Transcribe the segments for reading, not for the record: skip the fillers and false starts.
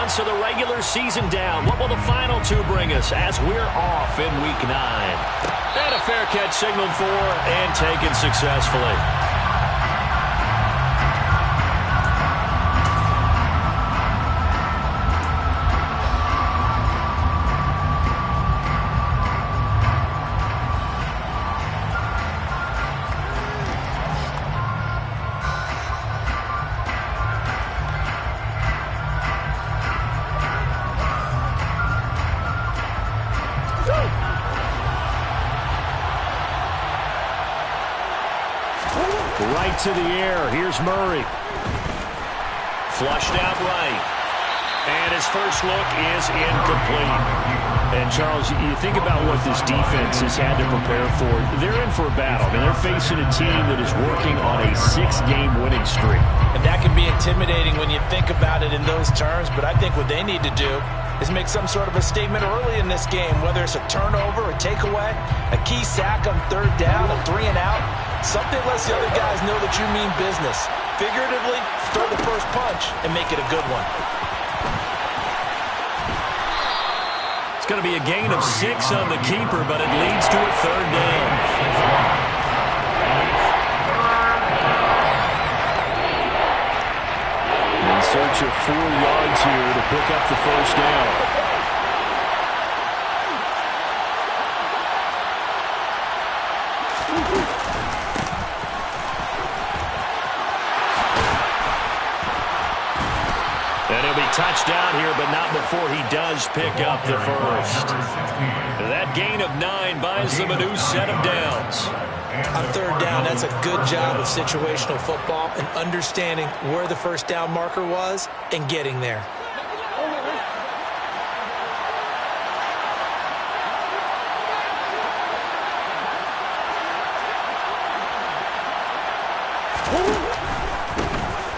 months of the regular season down. What will the final two bring us as we're off in Week 9? And a fair catch signaled for and taken successfully. Right to the air. Here's Murray. Flushed out right. And his first look is incomplete. And, Charles, you think about what this defense has had to prepare for. They're in for a battle. I mean, they're facing a team that is working on a 6-game winning streak. And that can be intimidating when you think about it in those terms. But I think what they need to do is make some sort of a statement early in this game, whether it's a turnover, a takeaway, a key sack on 3rd down, a 3-and-out. Something lets the other guys know that you mean business. Figuratively, throw the first punch and make it a good one. It's going to be a gain of 6 on the keeper, but it leads to a 3rd down. In search of 4 yards here to pick up the first down. And he'll be touchdown here, but not before he does pick up the first. That gain of 9 buys them a new set of downs. On 3rd down, that's a good job of situational football and understanding where the first down marker was and getting there.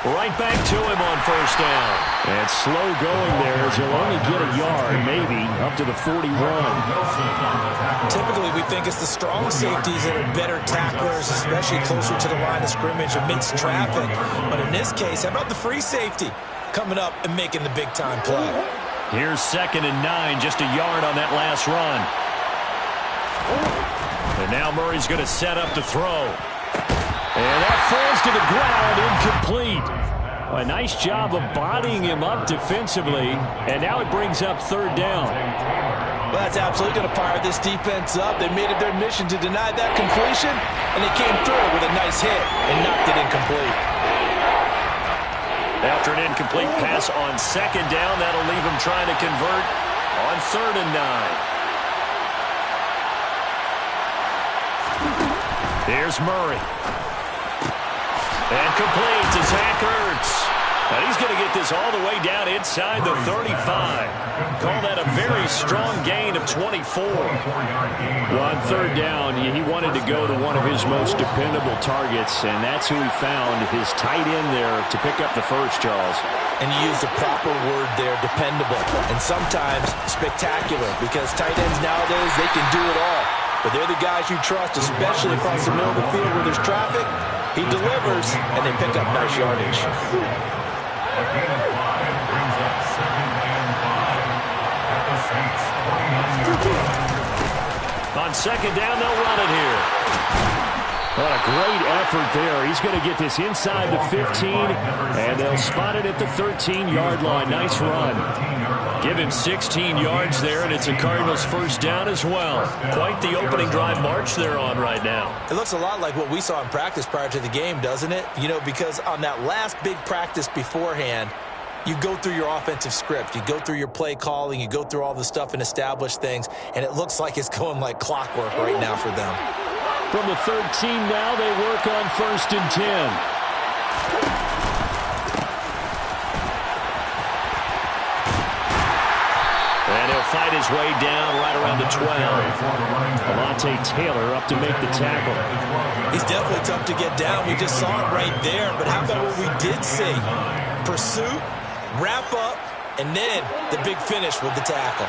Right back to him on 1st down. And slow going there as he'll only get a yard, maybe, up to the 41. Typically, we think it's the strong safeties that are better tacklers, especially closer to the line of scrimmage amidst traffic. But in this case, how about the free safety coming up and making the big-time play? Here's 2nd and 9, just a yard on that last run. And now Murray's going to set up to throw. And that falls to the ground, incomplete. A nice job of bodying him up defensively, and now it brings up 3rd down. Well, that's absolutely going to fire this defense up. They made it their mission to deny that completion, and they came through with a nice hit and knocked it incomplete. After an incomplete pass on 2nd down, that'll leave him trying to convert on 3rd and 9. Here's Murray. And complete to Zach Ertz. And he's going to get this all the way down inside the 35. Call that a very strong gain of 24. Well, on 3rd down, he wanted to go to one of his most dependable targets, and that's who he found, his tight end there, to pick up the first, Charles. And you use the proper word there, dependable, and sometimes spectacular, because tight ends nowadays, they can do it all. But they're the guys you trust, especially across the middle of the field where there's traffic. He delivers, and they pick up nice yardage. On 2nd down, they'll run it here. What a great effort there. He's going to get this inside the 15, and they'll spot it at the 13-yard line. Nice run. Give him 16 yards there, and it's a Cardinals first down as well. Quite the opening drive march they're on right now. It looks a lot like what we saw in practice prior to the game, doesn't it? You know, because on that last big practice beforehand, you go through your offensive script. You go through your play calling. You go through all the stuff and establish things, and it looks like it's going like clockwork right now for them. From the 13 now, they work on 1st and 10. And he'll fight his way down right around the 12. Alontae Taylor up to make the tackle. He's definitely tough to get down. We just saw it right there. But how about what we did see? Pursuit, wrap up, and then the big finish with the tackle.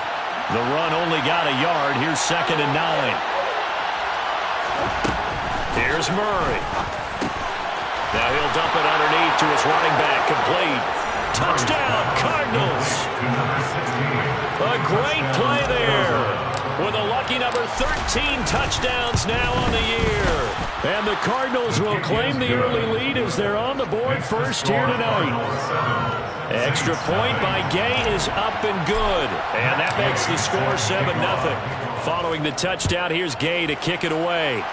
The run only got a yard. Here's 2nd and 9. Here's Murray. Now he'll dump it underneath to his running back, complete. Touchdown, Cardinals. A great play there. With a lucky number 13 touchdowns now on the year. And the Cardinals will claim the early lead as they're on the board first here tonight. Extra point by Gay is up and good. And that makes the score 7-0. Following the touchdown, here's Gay to kick it away.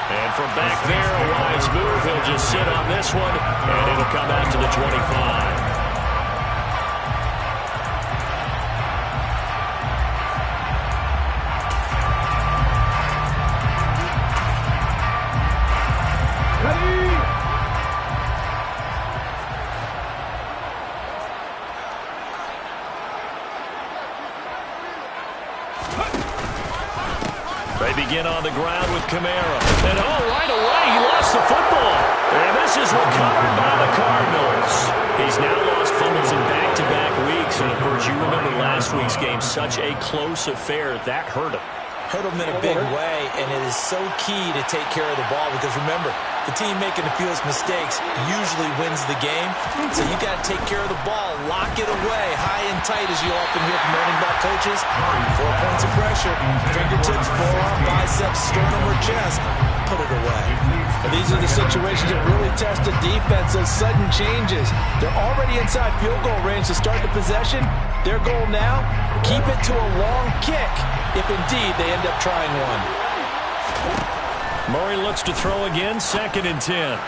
And from back there, a wise move. He'll just sit on this one, and it'll come out to the 25. They begin on the ground with Kamara. And right away, he lost the football. And this is recovered by the Cardinals. He's now lost fumbles in back-to-back weeks. And, of course, you remember last week's game, such a close affair. That hurt him. Hurt him in a big way, and it is so key to take care of the ball because, remember, the team making the fewest mistakes usually wins the game. So you got to take care of the ball, lock it away, high and tight, as you often hear from running back coaches. 4 points of pressure, fingertips, forearm, biceps, sternum, or chest. Put it away. And these are the situations that really test the defense, those sudden changes. They're already inside field goal range to start the possession. Their goal now, keep it to a long kick, if indeed they end up trying one. Murray looks to throw again, 2nd and 10.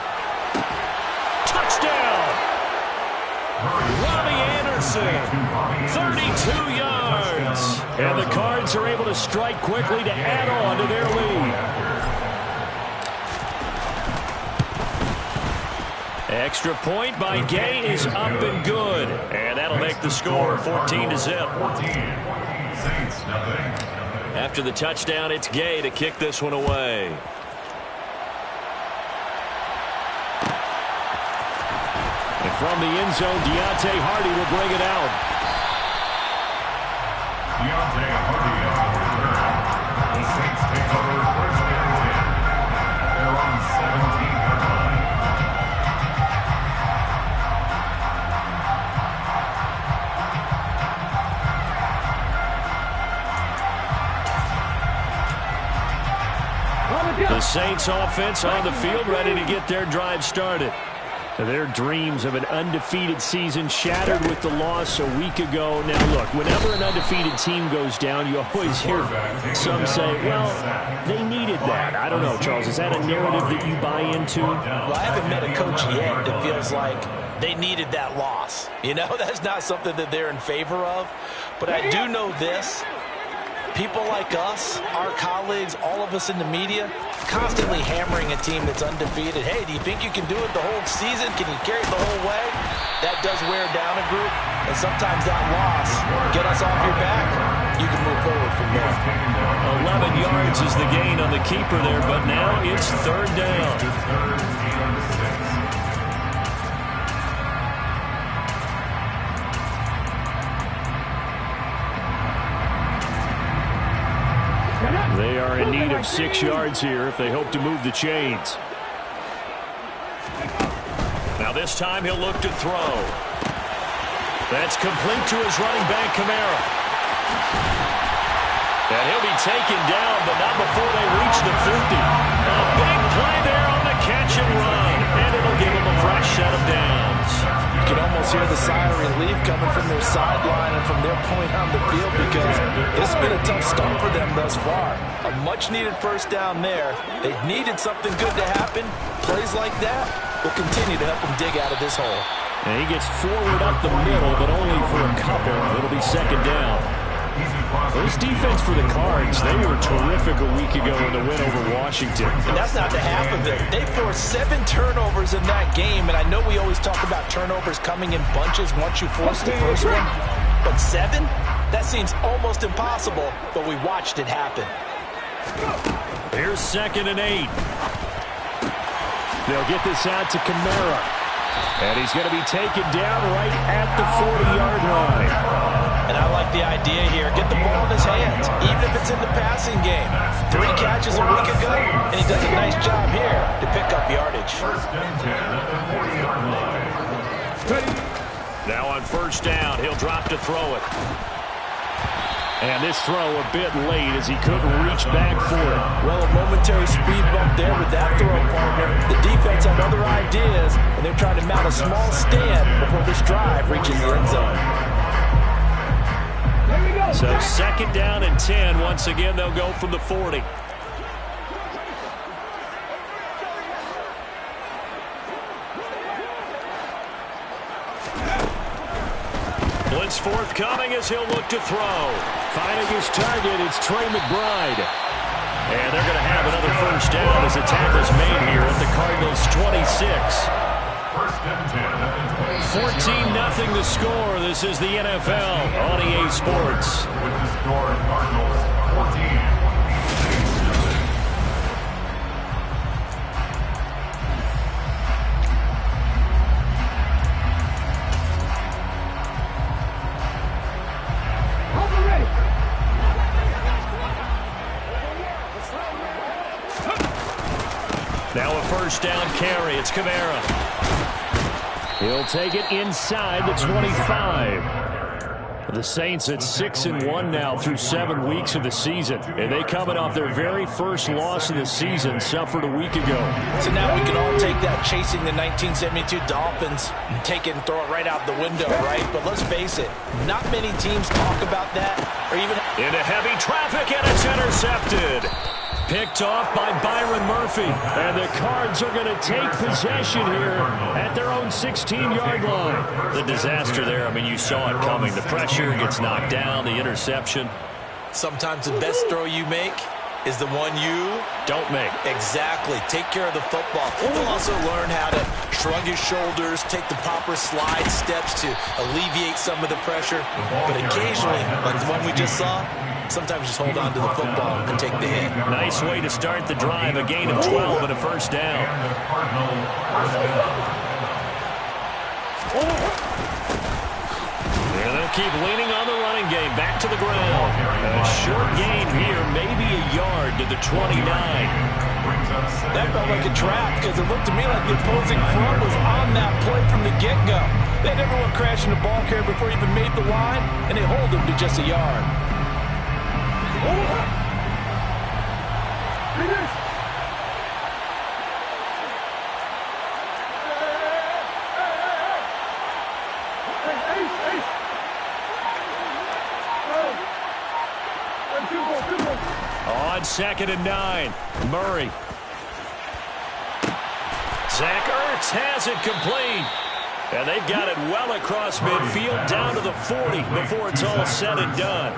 Touchdown! Robbie Anderson, 32 yards. And the Cards are able to strike quickly to add on to their lead. Extra point by Gay is up and good. And that'll make the score 14-0. After the touchdown, it's Gay to kick this one away. And from the end zone, Deontay Hardy will bring it out. Deontay Hardy on the return. The Saints take over first and 10. They're on 17-yard line. The Saints offense on the field, ready to get their drive started. Their dreams of an undefeated season shattered with the loss a week ago. Now, look, whenever an undefeated team goes down, you always hear some say, well, they needed that. I don't know, Charles. Is that a narrative that you buy into? Well, I haven't met a coach yet that feels like they needed that loss. You know, that's not something that they're in favor of. But I do know this. People like us, our colleagues, all of us in the media, constantly hammering a team that's undefeated. Hey, do you think you can do it the whole season? Can you carry it the whole way? That does wear down a group, and sometimes that loss, get us off your back, you can move forward from there. 11 yards is the gain on the keeper there, but now it's 3rd down. They are in need of 6 yards here if they hope to move the chains. Now this time he'll look to throw. That's complete to his running back, Kamara. And he'll be taken down, but not before they reach the 50. A big play there on the catch and run. And it'll give him a fresh set of downs. You can almost hear the sigh of relief coming from their sideline and from their point on the field because this has been a tough start for them thus far. A much-needed first down there. They needed something good to happen. Plays like that will continue to help them dig out of this hole. And he gets forward up the middle, but only for a couple. It'll be 2nd down. This defense for the Cards, they were terrific a week ago in the win over Washington. And that's not the half of it. They forced 7 turnovers in that game, and I know we always talk about turnovers coming in bunches once you force the first one, but 7? That seems almost impossible, but we watched it happen. Here's 2nd and 8. They'll get this out to Kamara. And he's going to be taken down right at the 40-yard line. And I like the idea here. Get the ball in his hands, even if it's in the passing game. 3 catches a week ago, and he does a nice job here to pick up yardage. drop to throw it. And this throw a bit late as he couldn't reach back for it. Well, a momentary speed bump there with that throw, partner. The defense had other ideas, and they're trying to mount a small stand before this drive reaches the end zone. So 2nd down and 10. Once again, they'll go from the 40. Blitz forthcoming as he'll look to throw. Finding his target, it's Trey McBride. And they're going to have another first down as the tackle's made here at the Cardinals' 26. 14-0 the score. This is the NFL on EA Sports. With the score, Cardinals 14. Now a first down carry. It's Kamara. He'll take it inside the 25. The Saints at 6-1 now through 7 weeks of the season. And they coming off their very first loss of the season, suffered a week ago. So now we can all take that chasing the 1972 Dolphins and take it and throw it right out the window, right? But let's face it, not many teams talk about that or even... Into heavy traffic, and it's intercepted. Picked off by Byron Murphy. And the Cards are going to take possession here at their own 16-yard line. The disaster there, I mean, you saw it coming. The pressure gets knocked down, the interception. Sometimes the best throw you make is the one you don't make. Exactly. Take care of the football. He'll also learn how to shrug his shoulders, take the proper slide steps to alleviate some of the pressure. But occasionally, like the one we just saw, sometimes just hold on to the football and take the hit. Nice way to start the drive. A gain of 12 and a first down. And they'll keep leaning on the running game. Back to the ground. A short gain here, maybe a yard to the 29. That felt like a trap because it looked to me like the opposing front was on that play from the get-go. They had everyone crashing the ball carrier before he even made the line, and they hold him to just a yard. On 2nd and 9, Murray. Zach Ertz has it complete. And they've got it well across midfield down to the 40 before it's all said and done.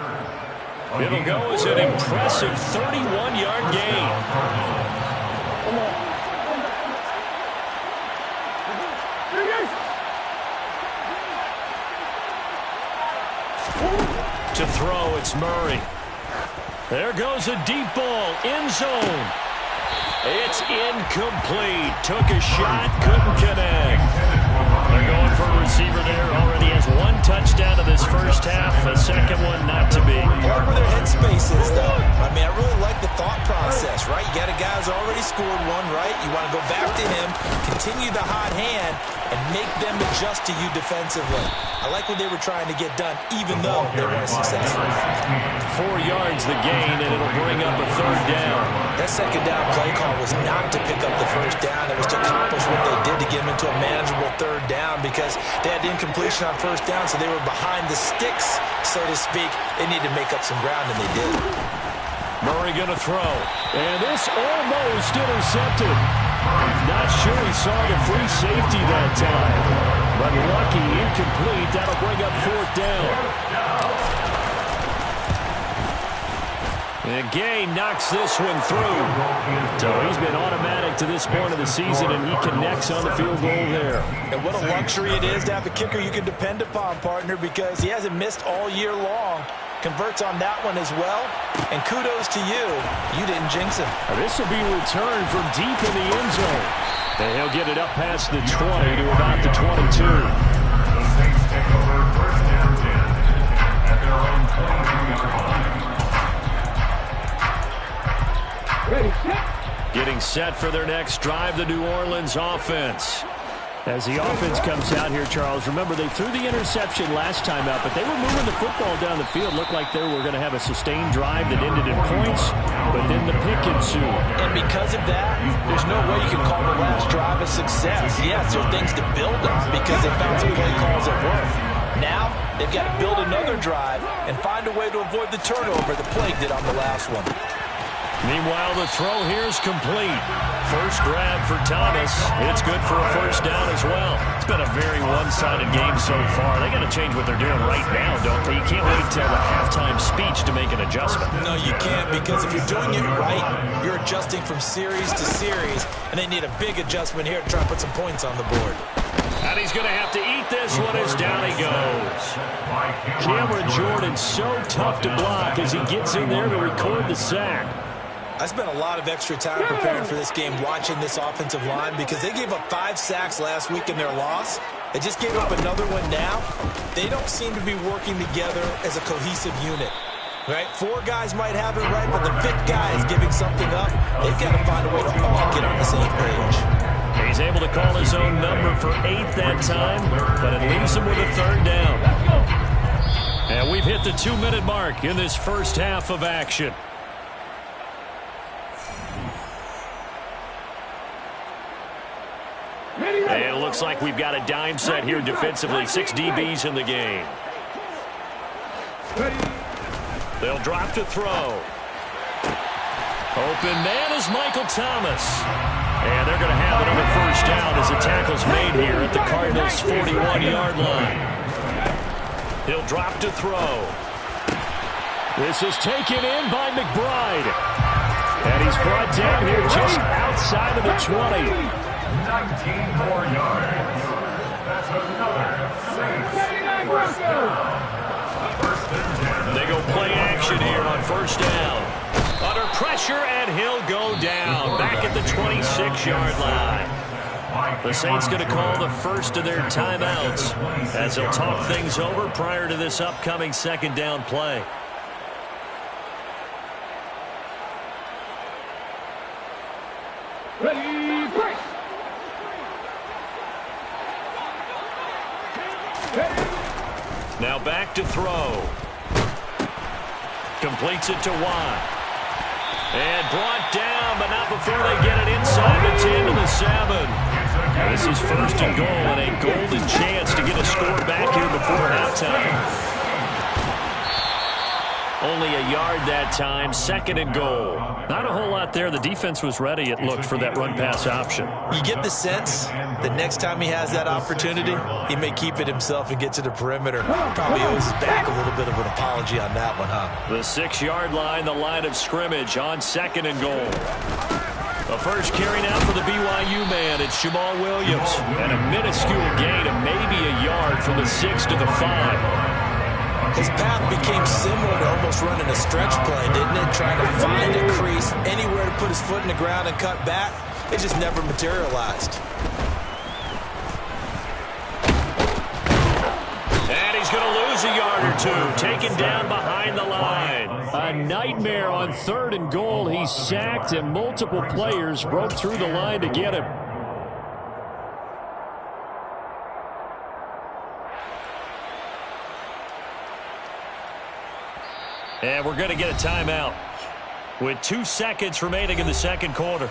It'll go as an impressive 31-yard gain. To throw, it's Murray. There goes a deep ball, end zone. It's incomplete. Took a shot, couldn't connect. They're going for a receiver there. Already has 1 touchdown to this first half. A second one not to be. Look where their headspace is, though. I mean, I really like the thought process, right? You got a guy who's already scored one, right? You want to go back to him, continue the hot hand, and make them adjust to you defensively. I like what they were trying to get done, even though they weren't successful. 4 yards the gain, and it'll bring up a third down. That second down play call was not to pick up the first down. It was to accomplish what they did to get them into a manageable third down because they had incompletion on first down, so they were behind the sticks, so to speak. They needed to make up some ground, and they did. Murray going to throw. And this almost intercepted. Not sure he saw the free safety that time. But lucky, incomplete. That'll bring up 4th down. And Gay knocks this one through. So he's been automatic to this point of the season, and he connects on the field goal there. And what a luxury it is to have a kicker you can depend upon, partner, because he hasn't missed all year long. Converts on that one as well. And kudos to you. You didn't jinx him. This will be returned from deep in the end zone. And he'll get it up past the 20 to about the 22. The Saints take over 1st and 10 at their own 22-yard line. Getting set for their next drive, the New Orleans offense. As the offense comes out here, Charles, remember they threw the interception last time out, but they were moving the football down the field. Looked like they were going to have a sustained drive that ended in points, but then the pick ensued. And because of that, there's no way you can call the last drive a success. Yes, there are things to build on because they found some play calls that work. Now, they've got to build another drive and find a way to avoid the turnover that plagued it on the last one. Meanwhile, the throw here is complete. First grab for Thomas. It's good for a first down as well. It's been a very one-sided game so far. They got to change what they're doing right now, don't they? You can't wait till the halftime speech to make an adjustment. No, you can't, because if you're doing it right, you're adjusting from series to series, and they need a big adjustment here to try and put some points on the board. And he's going to have to eat this one as down he goes. Cameron Jordan so tough to block as he gets in there to record the sack. I spent a lot of extra time preparing for this game watching this offensive line because they gave up 5 sacks last week in their loss. They just gave up another one now. They don't seem to be working together as a cohesive unit. Right? 4 guys might have it right, but the 5th guy is giving something up. They've got to find a way to all get on the same page. He's able to call his own number for 8 that time, but it leaves him with a third down. And we've hit the 2-minute mark in this first half of action. And it looks like we've got a dime set here defensively. 6 DBs in the game. They'll drop to throw. Open man is Michael Thomas. And they're going to have another first down as the tackle's made here at the Cardinals' 41-yard line. He'll drop to throw. This is taken in by McBride. And he's brought down here just outside of the 20. 19 more yards. That's another 6. They go play action here on first down. Under pressure, and he'll go down back at the 26-yard line. The Saints going to call the first of their timeouts as they'll talk things over prior to this upcoming second down play. Ready, break. Now back to throw. Completes it to Watt. And brought down, but not before they get it inside the 10 to the 7. This is first and goal and a golden chance to get a score back here before halftime. Only a yard that time, second and goal. Not a whole lot there. The defense was ready, it looked, for that run-pass option. You get the sense that next time he has that opportunity, he may keep it himself and get to the perimeter. Probably owes his back a little bit of an apology on that one, huh? The 6-yard line, the line of scrimmage on second and goal. The first carry now for the BYU man. It's Jamal Williams. And a minuscule gain of maybe a yard from the 6 to the 5. His path became similar to almost running a stretch play, didn't it? Trying to find a crease, anywhere to put his foot in the ground and cut back. It just never materialized. And he's going to lose a yard or two, taken down behind the line. A nightmare on third and goal. He's sacked, and multiple players broke through the line to get him. And we're going to get a timeout with 2 seconds remaining in the second quarter.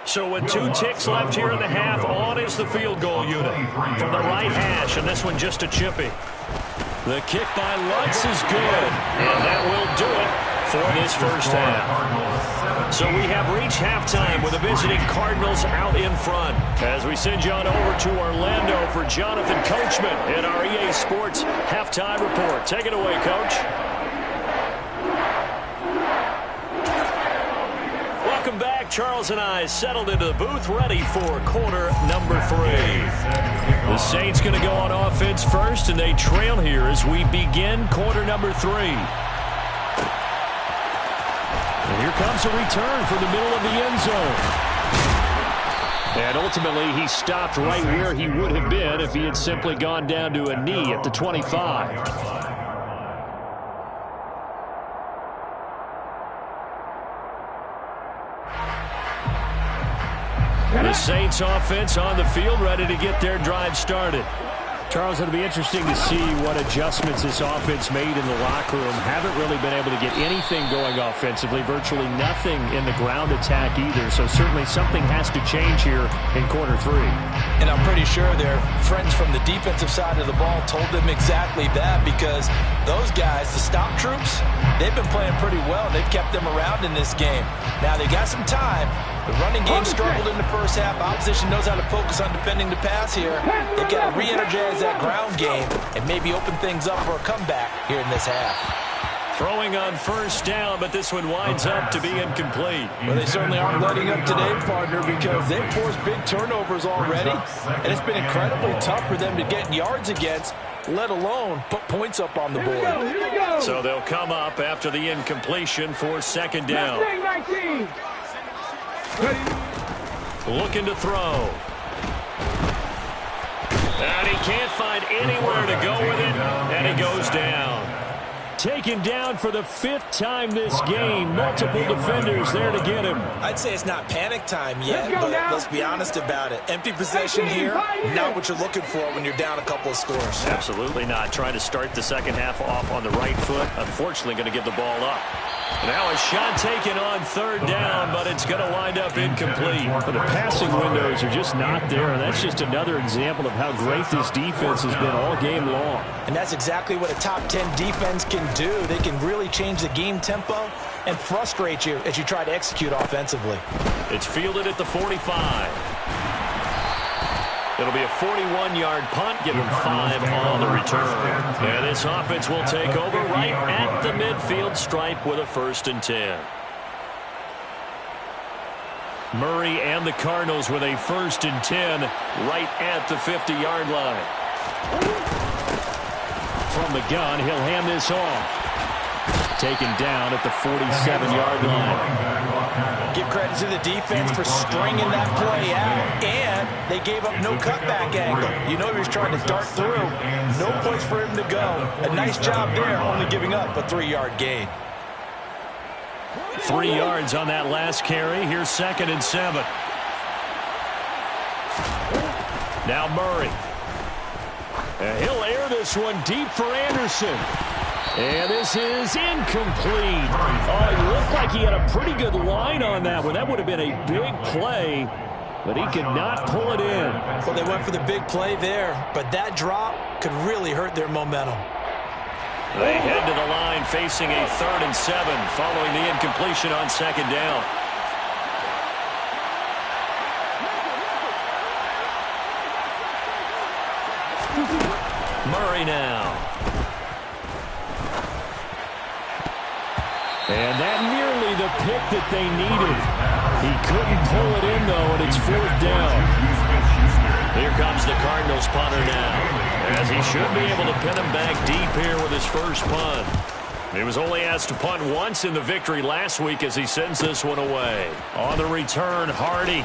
So with 2 ticks left here in the half, on is the field goal unit from the right hash, and this one just a chippy. The kick by Lutz is good, and that will do it for this first half. So we have reached halftime with the visiting Cardinals out in front. As we send you on over to Orlando for Jonathan Coachman in our EA Sports Halftime Report. Take it away, Coach. Welcome back. Charles and I settled into the booth, ready for quarter number 3. The Saints going to go on offense first, and they trail here as we begin quarter number 3. And here comes a return from the middle of the end zone. And ultimately, he stopped right where he would have been if he had simply gone down to a knee at the 25. The Saints offense on the field, ready to get their drive started. Charles, it'll be interesting to see what adjustments this offense made in the locker room. Haven't really been able to get anything going offensively, virtually nothing in the ground attack either. So certainly something has to change here in quarter 3. And I'm pretty sure their friends from the defensive side of the ball told them exactly that, because those guys, the stop troops, they've been playing pretty well. They've kept them around in this game. Now they got some time. The running game struggled in the first half. Opposition knows how to focus on defending the pass here. They've got to re-energize that ground game and maybe open things up for a comeback here in this half. Throwing on first down, but this one winds up to be incomplete. Well, they certainly aren't letting up today, partner, because they've forced big turnovers already, and it's been incredibly tough for them to get yards against, let alone put points up on the board. So they'll come up after the incompletion for second down. Looking to throw. And he can't find anywhere to go with it, and he goes down. Taken down for the 5th time this game. Multiple defenders there to get him. I'd say it's not panic time yet, but let's be honest about it. Empty possession here, not what you're looking for when you're down a couple of scores. Absolutely not. Trying to start the second half off on the right foot. Unfortunately, going to give the ball up. Now a shot taken on third down, but it's going to wind up incomplete. But the passing windows are just not there, and that's just another example of how great this defense has been all game long. And that's exactly what a top 10 defense can do. They can really change the game tempo and frustrate you as you try to execute offensively. It's fielded at the 45. It'll be a 41-yard punt, give him 5 on the return. And this offense will take over right at the midfield stripe with a 1st and 10. Murray and the Cardinals with a 1st and 10 right at the 50-yard line. From the gun, he'll hand this off. Taken down at the 47-yard line. Give credit to the defense for stringing that play out, and they gave up no cutback angle. You know he was trying to dart through. No place for him to go. A nice job there, only giving up a 3-yard gain. 3 yards on that last carry. Here's 2nd and 7. Now Murray. And he'll air this one deep for Anderson. And this is incomplete. Oh, it looked like he had a pretty good line on that one. That would have been a big play, but he could not pull it in. Well, they went for the big play there, but that drop could really hurt their momentum. They head to the line facing a 3rd and 7 following the incompletion on 2nd down. Murray now. And that nearly the pick that they needed. He couldn't pull it in, though, and it's 4th down. Here comes the Cardinals punter now, as he should be able to pin him back deep here with his first punt. He was only asked to punt once in the victory last week as he sends this one away. On the return, Hardy.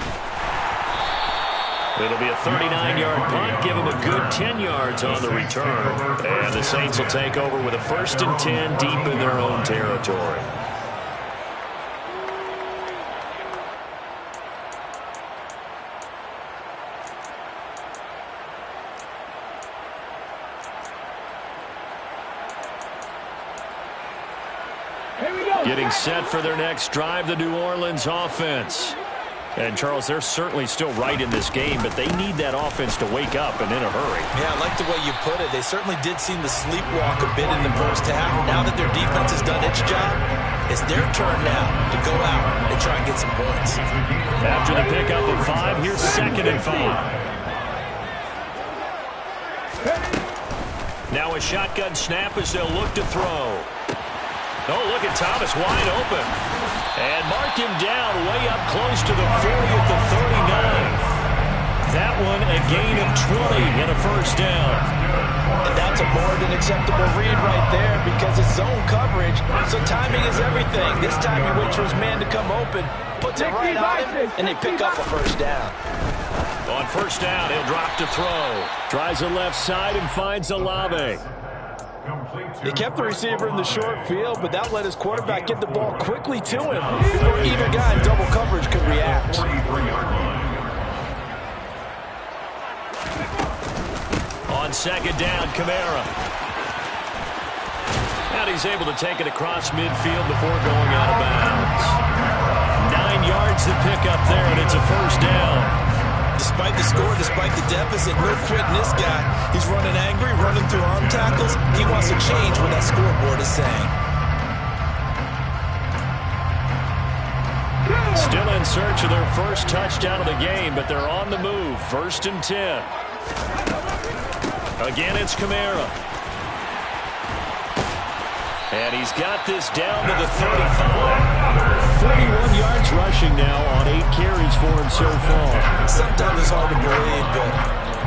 It'll be a 39-yard punt, give him a good 10 yards on the return. And the Saints will take over with a 1st and 10 deep in their own territory. Getting set for their next drive, the New Orleans offense. And, Charles, they're certainly still right in this game, but they need that offense to wake up and in a hurry. Yeah, I like the way you put it. They certainly did seem to sleepwalk a bit in the first half. Now that their defense has done its job, it's their turn now to go out and try and get some points. After the pickup of 5, here's 2nd and 5. Now a shotgun snap as they'll look to throw. Oh, look at Thomas wide open. And mark him down way up close to the 40 at the 39. that one a gain of 20 and a first down. And that's a more than acceptable read right there because it's zone coverage, so timing is everything. This time he waits for his man to come open, puts it right on him, and they pick up a first down. On first down, he'll drop to throw. Tries the left side and finds Olave. He kept the receiver in the short field, but that let his quarterback get the ball quickly to him before either guy in double coverage could react. On second down, Kamara. And he's able to take it across midfield before going out of bounds. 9 yards to pick up there, and it's a first down. Despite the score, despite the deficit, no quitting this guy. He's running angry, running through arm tackles. He wants to change what that scoreboard is saying. Still in search of their first touchdown of the game, but they're on the move. 1st and 10. Again, it's Kamara. And he's got this down to the 35. 41 yards rushing now on 8 carries for him so far. Sometimes it's hard to believe, but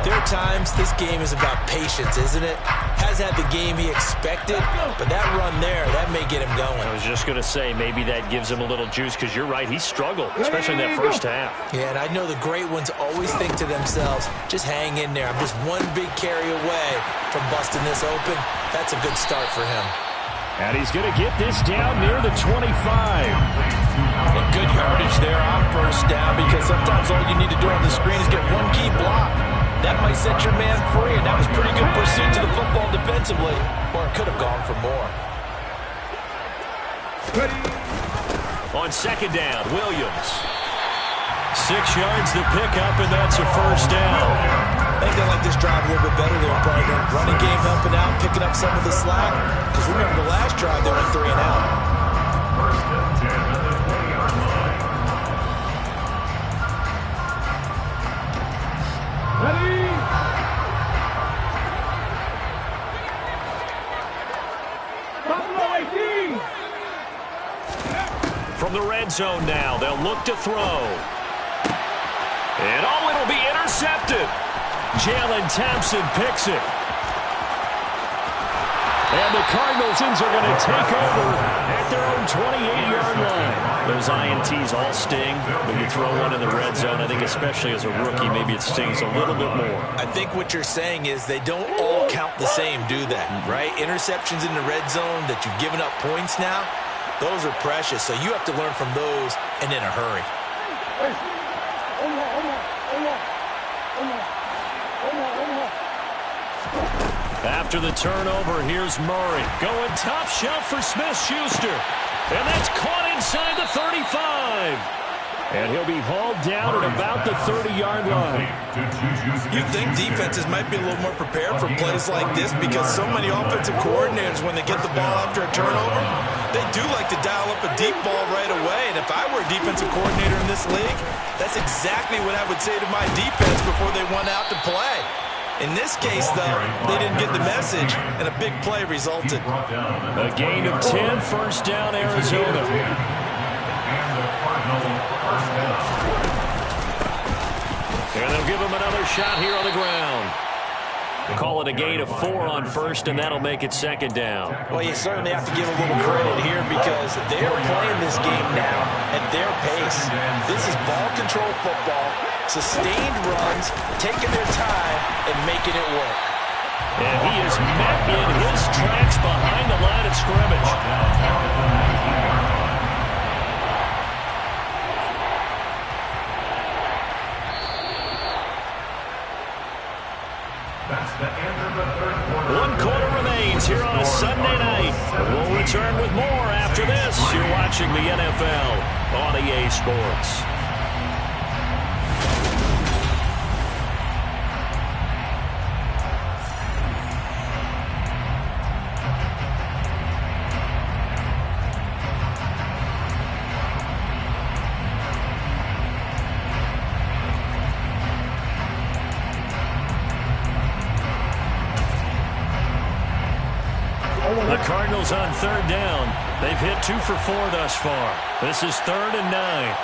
there are times this game is about patience, isn't it? Has had the game he expected, but that run there, that may get him going. I was just going to say, maybe that gives him a little juice, because you're right, he struggled, especially in that first half. Yeah, and I know the great ones always think to themselves, just hang in there. I'm just one big carry away from busting this open. That's a good start for him. And he's going to get this down near the 25. And good yardage there on first down, because sometimes all you need to do on the screen is get one key block. That might set your man free, and that was pretty good pursuit to the football defensively, or it could have gone for more. On second down, Williams. 6 yards to pick up, and that's a first down. I think they like this drive a little bit better there, partner. Running game helping out, picking up some of the slack. Because remember, the last drive, they went 3 and out. First and 10 at the 20-yard line. Ready? Buffalo 18. From the red zone now, they'll look to throw. And it'll be intercepted. Jalen Thompson picks it. And the Cardinals are going to take over at their own 28-yard line. Those INTs all sting. When you throw one in the red zone, I think especially as a rookie, maybe it stings a little bit more. I think what you're saying is they don't all count the same, do they? Right? Interceptions in the red zone that you've given up points now, those are precious. So you have to learn from those and in a hurry. After the turnover, here's Murray. Going top shelf for Smith-Schuster. And that's caught inside the 35. And he'll be hauled down at about the 30-yard line. You think defenses might be a little more prepared for plays like this because so many offensive coordinators, when they get the ball after a turnover, they do like to dial up a deep ball right away. And if I were a defensive coordinator in this league, that's exactly what I would say to my defense before they went out to play. In this case, though, they didn't get the message, and a big play resulted. A gain of 10, first down, Arizona. And they'll give him another shot here on the ground. Call it a gain of 4 on first, and that'll make it second down. Well, you certainly have to give a little credit here because they're playing this game now at their pace. This is ball control football, sustained runs, taking their time, and making it work. And he is met in his tracks behind the line of scrimmage. That's the end of the third quarter. 1 quarter remains here on a Sunday night. We'll return with more after this. You're watching the NFL on EA Sports. The Cardinals on third down. They've hit 2 for 4 thus far. This is 3rd and 9.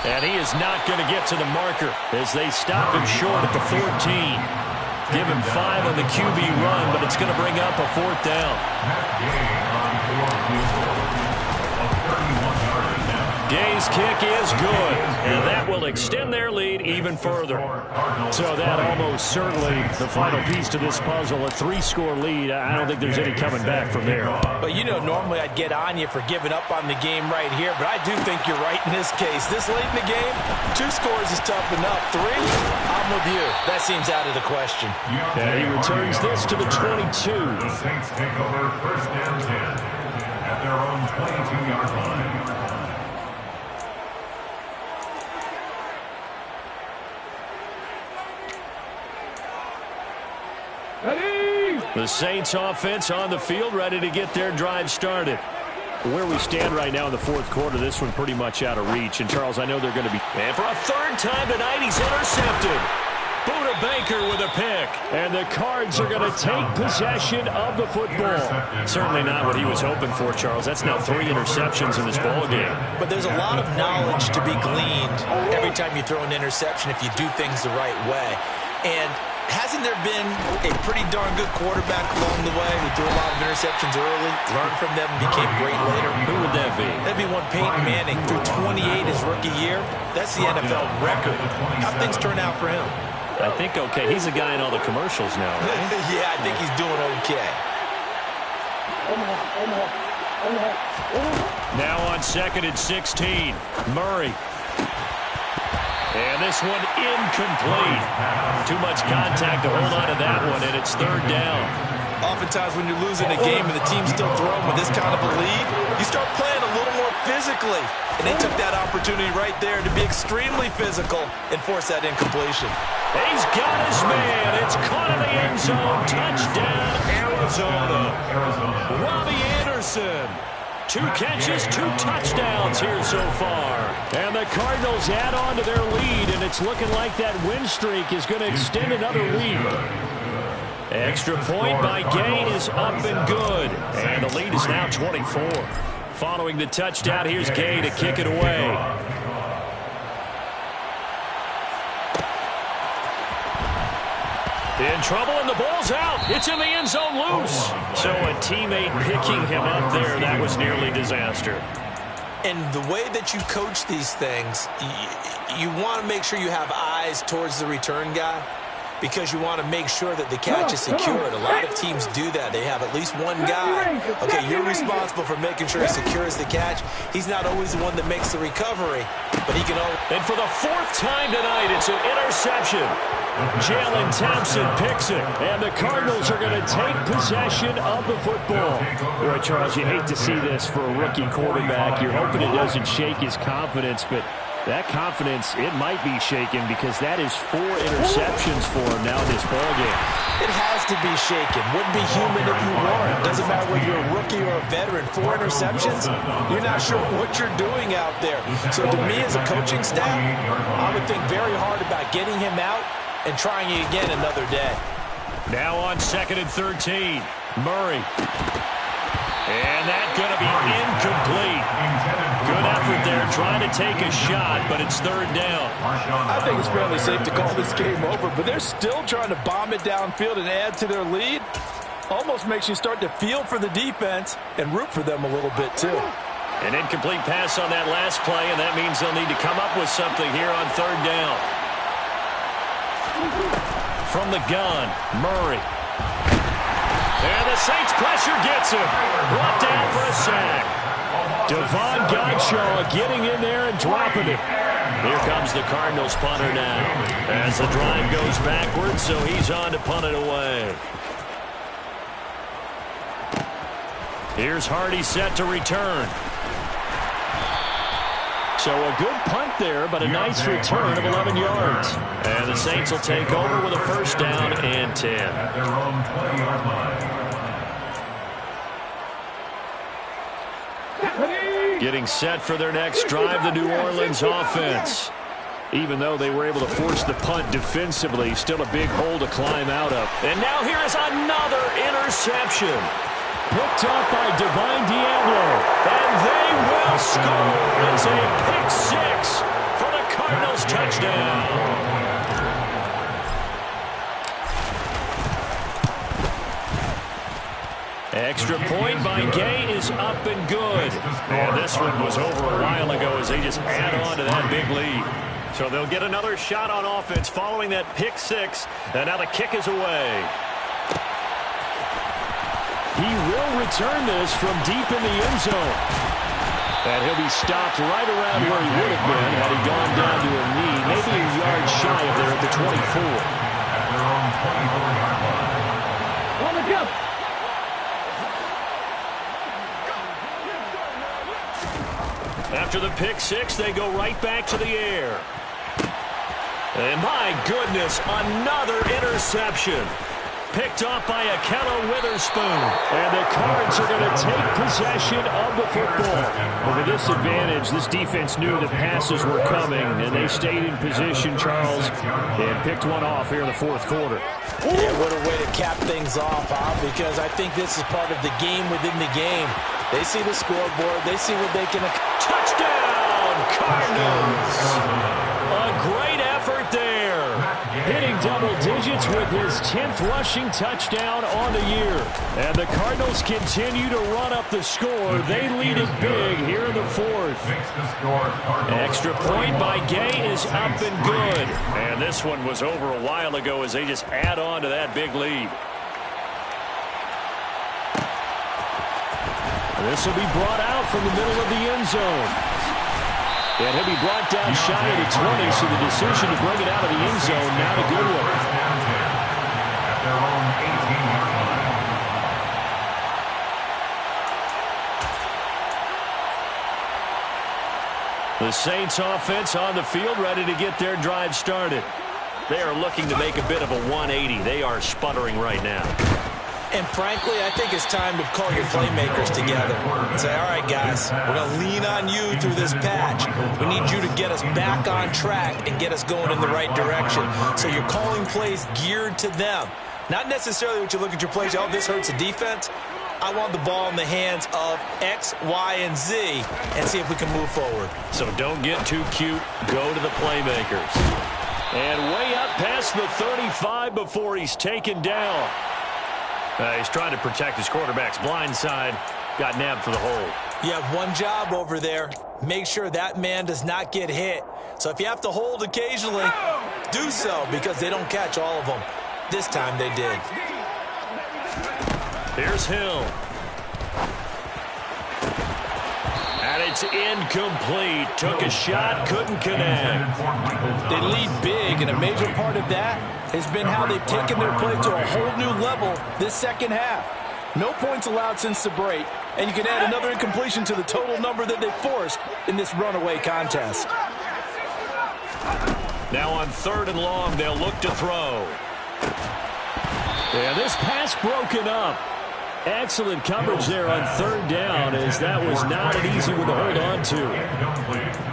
And he is not going to get to the marker as they stop him short at the 14. Give him 5 on the QB run, but it's going to bring up a 4th down. Gay's kick is good, and that will extend their lead even further. So that almost certainly the final piece to this puzzle, a 3-score lead. I don't think there's any coming back from there. But, you know, normally I'd get on you for giving up on the game right here, but I do think you're right in this case. This late in the game, 2 scores is tough enough. 3, I'm with you. That seems out of the question. And he returns this to the 22. The Saints take over 1st and 10 at their own 22-yard line. The Saints offense on the field, ready to get their drive started. Where we stand right now in the 4th quarter, this one pretty much out of reach. And, Charles, I know they're going to be... And for a 3rd time tonight, he's intercepted. Buda Baker with a pick. And the Cards are going to take possession of the football. Certainly not what he was hoping for, Charles. That's now 3 interceptions in this ball game. But there's a lot of knowledge to be gleaned every time you throw an interception if you do things the right way. And hasn't there been a pretty darn good quarterback along the way who threw a lot of interceptions early, learned from them, and became great later? Who would that be? That'd be one Peyton Manning. Threw 28 his rookie year. That's the NFL record. How'd things turn out for him? I think okay. He's a guy in all the commercials now, right? Yeah, I think he's doing okay. Now on 2nd and 16, Murray. And this one incomplete. Too much contact to hold on to that one, and it's 3rd down. Oftentimes when you're losing a game and the team's still throwing with this kind of a lead, you start playing a little more physically. And they took that opportunity right there to be extremely physical and force that incompletion. He's got his man. It's caught in the end zone. Touchdown, Arizona. Robbie Anderson. 2 catches, 2 touchdowns here so far. And the Cardinals add on to their lead, and it's looking like that win streak is going to extend another week. Extra point by Gay is up and good. And the lead is now 24. Following the touchdown, here's Gay to kick it away. In trouble, and the ball's out. It's in the end zone loose. So a teammate picking him up there, that was nearly disaster. And the way that you coach these things, you want to make sure you have eyes towards the return guy because you want to make sure that the catch is secured. A lot of teams do that. They have at least one guy. Okay, you're responsible for making sure he secures the catch. He's not always the one that makes the recovery, but he can always... And for the 4th time tonight, it's an interception. Jalen Thompson picks it, and the Cardinals are going to take possession of the football. Boy, Charles, you hate to see this for a rookie quarterback. You're hoping it doesn't shake his confidence, but that confidence, it might be shaken because that is 4 interceptions for him now in this ballgame. It has to be shaken. Wouldn't be human if you weren't. Doesn't matter whether you're a rookie or a veteran. 4 interceptions, you're not sure what you're doing out there. So to me as a coaching staff, I would think very hard about getting him out and trying it again another day. Now on 2nd and 13, Murray. And that's going to be incomplete. Good effort there, trying to take a shot, but it's 3rd down. I think it's fairly safe to call this game over, but they're still trying to bomb it downfield and add to their lead. Almost makes you start to feel for the defense and root for them a little bit too. An incomplete pass on that last play, and that means they'll need to come up with something here on 3rd down. From the gun, Murray. And the Saints pressure gets him. Brought down for a sack. Devon Godshaw getting in there and dropping it. Here comes the Cardinals punter now. As the drive goes backwards, so he's on to punt it away. Here's Hardy set to return. So a good punt there, but a nice return of 11 yards. And the Saints will take over with a 1st down and 10. At their own 20-yard line. Getting set for their next drive, the New Orleans offense. Even though they were able to force the punt defensively, still a big hole to climb out of. And now here is another interception. Picked up by Divine Diablo. And they will score. It's a pick 6 for the Extra point by Gay is up and good. And this one was over a while ago as they just add on to that big lead. So they'll get another shot on offense following that pick six. And now the kick is away. He will return this from deep in the end zone. And he'll be stopped right around where he would have been had he gone down to a knee, maybe a yard shy of there at the 24. At their own 24-yard line. On the jump. After the pick six, they go right back to the air. And my goodness, another interception. Picked off by Akello Witherspoon. And the Cards are going to take possession of the football. Well, with this advantage, this defense knew that passes were coming, and they stayed in position, Charles, and picked one off here in the fourth quarter. Yeah, what a way to cap things off, huh? Because I think this is part of the game within the game. They see the scoreboard. They see what they can... Touchdown, Cardinals! A great effort there. Hitting double digits with his 10th rushing touchdown on the year. And the Cardinals continue to run up the score. They lead it big here in the fourth. Extra point by Gay is up and good. And this one was over a while ago as they just add on to that big lead. This will be brought out from the middle of the end zone. And he'll be brought down shy of the 20, so the decision to bring it out of the end zone, not a good one. At their own 18-yard line. The Saints offense on the field, ready to get their drive started. They are looking to make a bit of a 180. They are sputtering right now. And frankly, I think it's time to call your playmakers together and say, all right, guys, we're going to lean on you through this patch. We need you to get us back on track and get us going in the right direction. So you're calling plays geared to them. Not necessarily what you look at your plays, oh, this hurts the defense. I want the ball in the hands of X, Y, and Z and see if we can move forward. So don't get too cute. Go to the playmakers. And way up past the 35 before he's taken down. He's trying to protect his quarterback's blind side. Got nabbed for the hold. You have one job over there. Make sure that man does not get hit. So if you have to hold occasionally, do so because they don't catch all of them. This time they did. Here's Hill. And it's incomplete. Took a shot, couldn't connect. They lead big, and a major part of that has been how they've taken their play to a whole new level this second half. No points allowed since the break, and you can add another incompletion to the total number that they forced in this runaway contest. Now on 3rd and long, they'll look to throw. Yeah, this pass broken up. Excellent coverage there on 3rd down, as that was not an easy one to hold on to.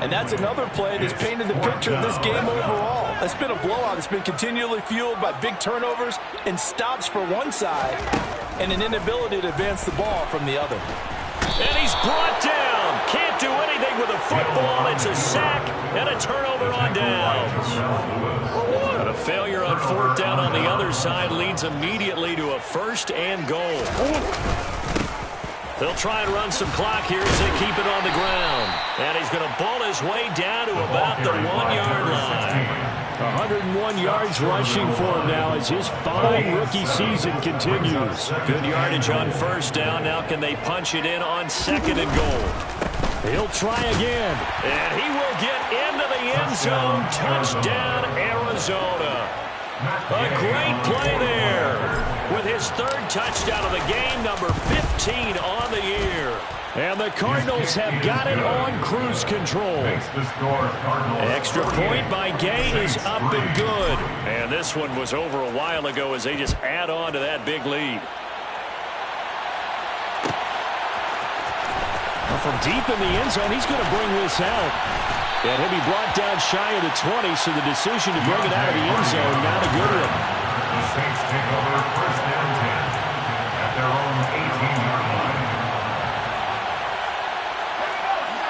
And that's another play that's painted the picture of this game overall. It's been a blowout. It's been continually fueled by big turnovers and stops for one side and an inability to advance the ball from the other. And he's brought down. Can't do anything with a football. It's a sack and a turnover on downs. And a failure on 4th down on the other side leads immediately to a 1st and goal. They'll try and run some clock here as they keep it on the ground. And he's going to ball his way down to about the 1-yard line. 101 yards rushing for him now as his fine rookie season continues. Good yardage on 1st down. Now can they punch it in on 2nd and goal? He'll try again. And he will get into the end zone. Touchdown, Arizona. A great play there with his 3rd touchdown of the game, number 15 on the year. And the Cardinals have got it on cruise control. Extra point by Gay is up and good. And this one was over a while ago as they just add on to that big lead. From deep in the end zone, he's going to bring this out. And he'll be brought down shy of the 20, so the decision to bring it out of the end zone, not a good one. The Saints take over 1st and 10 at their own 18-yard line.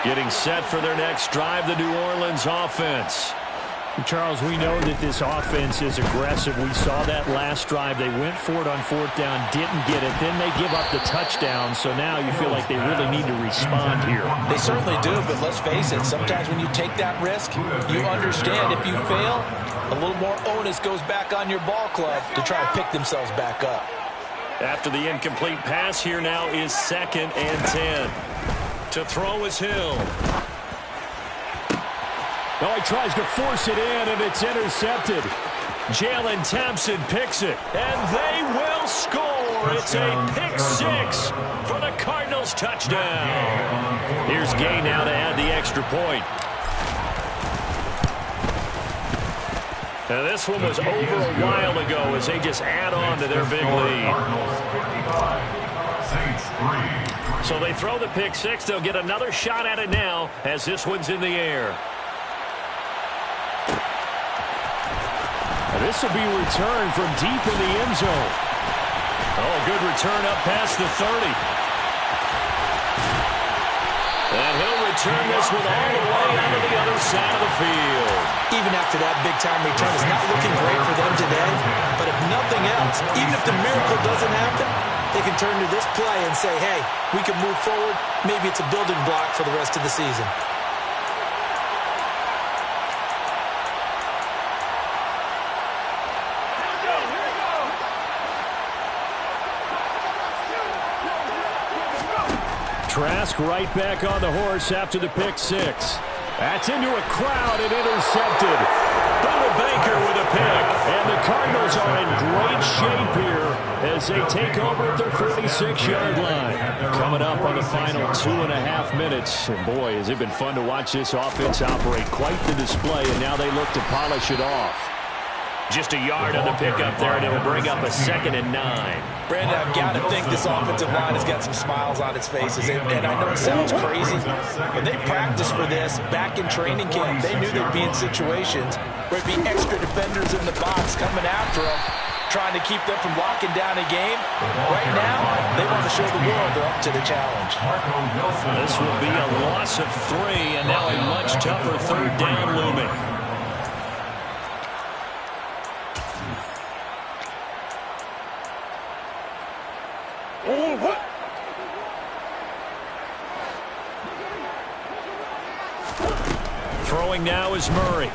Getting set for their next drive, the New Orleans offense. Charles, we know that this offense is aggressive. We saw that last drive. They went for it on fourth down, didn't get it. Then they give up the touchdown. So now you feel like they really need to respond here. They certainly do, but let's face it. Sometimes when you take that risk, you understand if you fail, a little more onus goes back on your ball club to try to pick themselves back up. After the incomplete pass, here now is 2nd and 10. To throw is Hill. Oh, he tries to force it in, and it's intercepted. Jalen Thompson picks it, and they will score. It's a pick 6 for the Cardinals touchdown. Here's Gay now to add the extra point. Now, this one was over a while ago as they just add on to their big lead. So they throw the pick 6. They'll get another shot at it now as this one's in the air. This will be returned from deep in the end zone. Oh, good return up past the 30. And he'll return this one all the way out of the other side of the field. Even after that big-time return, it's not looking great for them today. But if nothing else, even if the miracle doesn't happen, they can turn to this play and say, hey, we can move forward. Maybe it's a building block for the rest of the season. Trask right back on the horse after the pick 6. That's into a crowd and intercepted. Buda Baker with a pick. And the Cardinals are in great shape here as they take over at their 46-yard line. Coming up on the final 2.5 minutes. And boy, has it been fun to watch this offense operate. Quite the display, and now they look to polish it off. Just a yard on the pickup there, and it'll bring up a 2nd and 9. Brandon, I've got to think this offensive line has got some smiles on its faces. And I know it sounds crazy, but they practiced for this back in training camp. They knew they'd be in situations where it'd be extra defenders in the box coming after them, trying to keep them from locking down a game. Right now, they want to show the world they're up to the challenge. This will be a loss of 3, and now a much tougher 3rd down looming. Throwing now is Murray.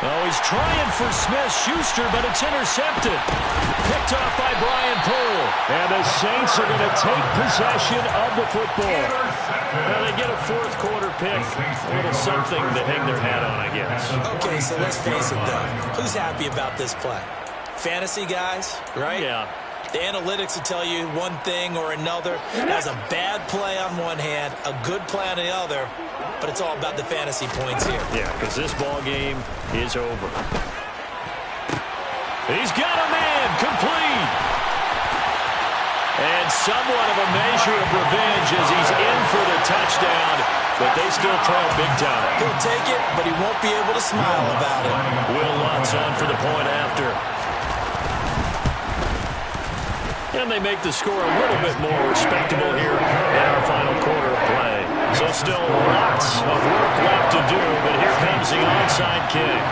Oh, he's trying for Smith-Schuster, but it's intercepted. Picked off by Brian Poole. And the Saints are going to take possession of the football. Now they get a 4th quarter pick. A little something to hang their hat on, I guess. Okay, so let's face it, though. Who's happy about this play? Fantasy guys, right? Yeah. The analytics will tell you one thing or another. That's a bad play on one hand, a good play on the other, but it's all about the fantasy points here. Yeah, because this ball game is over. He's got a man, complete. And somewhat of a measure of revenge as he's in for the touchdown, but they still trail big time. He'll take it, but he won't be able to smile about it. Will Lutz on for the point after. And they make the score a little bit more respectable here in our final quarter of play. So still lots of work left to do, but here comes the onside kick.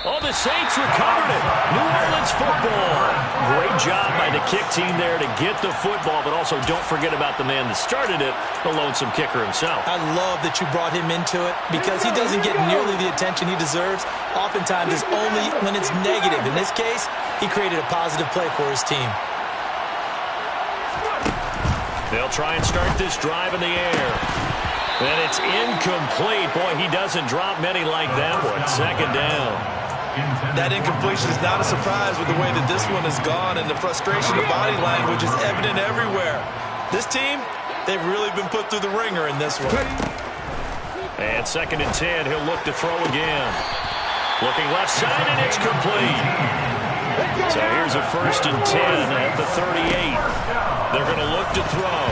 Oh, the Saints recovered it. New Orleans football. Great job by the kick team there to get the football, but also don't forget about the man that started it, the lonesome kicker himself. I love that you brought him into it because he doesn't get nearly the attention he deserves. Oftentimes it's only when it's negative. In this case, he created a positive play for his team. They'll try and start this drive in the air. And it's incomplete. Boy, he doesn't drop many like that one. 2nd down. That incompletion is not a surprise with the way that this one has gone, and the frustration of body language is evident everywhere. This team, they've really been put through the ringer in this one. And 2nd and 10, he'll look to throw again. Looking left side, and it's complete. So here's a 1st and 10 at the 38. They're going to look to throw.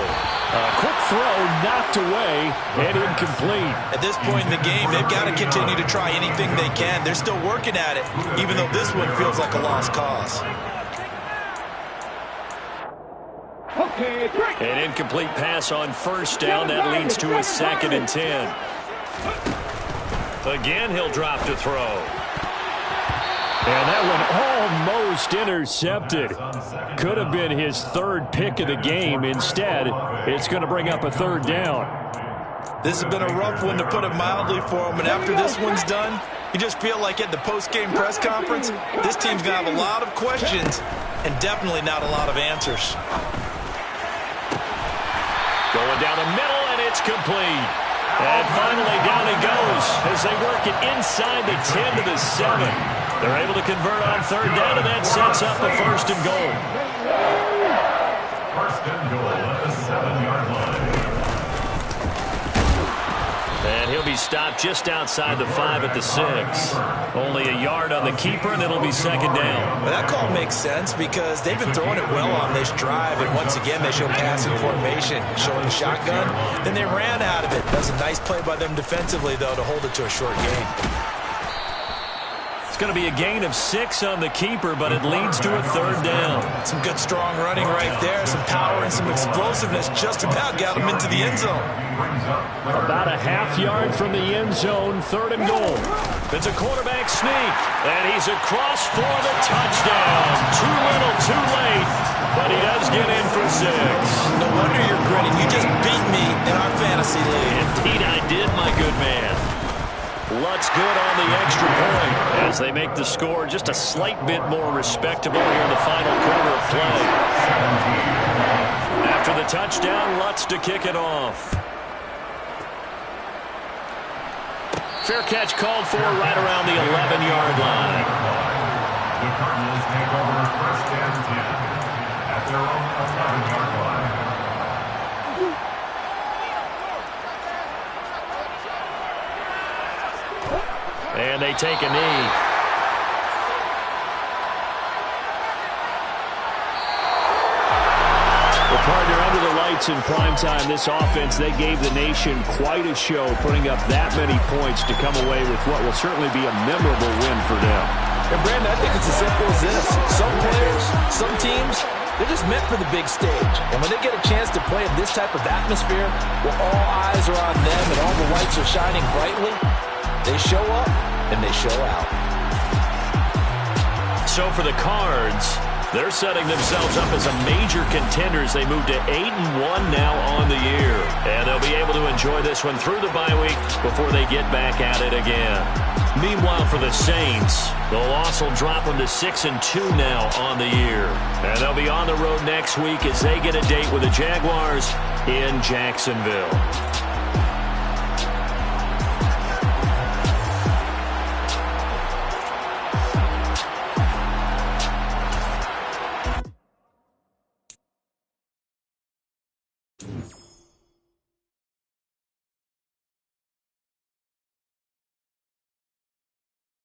A quick throw knocked away and incomplete. At this point in the game, they've got to continue to try anything they can. They're still working at it, even though this one feels like a lost cause. Okay, An incomplete pass on 1st down. That leads to a 2nd and 10. Again, he'll drop to throw. And that one almost intercepted. Could have been his third pick of the game. Instead, it's going to bring up a third down. This has been a rough one, to put it mildly, for him. And after this one's done, you just feel like at the post-game press conference, this team's going to have a lot of questions and definitely not a lot of answers. Going down the middle, and it's complete. And finally, down he goes as they work it inside the 10 to the 7. They're able to convert on third down, and that sets up a 1st and goal. 1st and goal at the 7-yard line. And he'll be stopped just outside the 5 at the 6. Only a yard on the keeper, and it'll be 2nd down. Well, that call makes sense because they've been throwing it well on this drive, and once again they show passing formation, showing the shotgun. Then they ran out of it. That's a nice play by them defensively, though, to hold it to a short gain. It's going to be a gain of 6 on the keeper, but it leads to a 3rd down. Some good, strong running right there. Some power and some explosiveness just about got him into the end zone. About a half yard from the end zone, 3rd and goal. It's a quarterback sneak, and he's across for the touchdown. Too little, too late, but he does get in for 6. No wonder you're grinning. You just beat me in our fantasy league. Indeed I did, my good man. Lutz good on the extra point as they make the score just a slight bit more respectable here in the final quarter of play. After the touchdown, Lutz to kick it off. Fair catch called for right around the 11-yard line. The Cardinals take over 1st and 10 at their own 11-yard line. And they take a knee. Well, partner, under the lights in primetime, this offense, they gave the nation quite a show, putting up that many points to come away with what will certainly be a memorable win for them. And, Brandon, I think it's as simple as this. Some players, some teams, they're just meant for the big stage. And when they get a chance to play in this type of atmosphere, where all eyes are on them and all the lights are shining brightly, they show up and they show out. So for the Cards, they're setting themselves up as a major contender as they move to 8-1 now on the year. And they'll be able to enjoy this one through the bye week before they get back at it again. Meanwhile, for the Saints, the loss will drop them to 6-2 now on the year. And they'll be on the road next week as they get a date with the Jaguars in Jacksonville.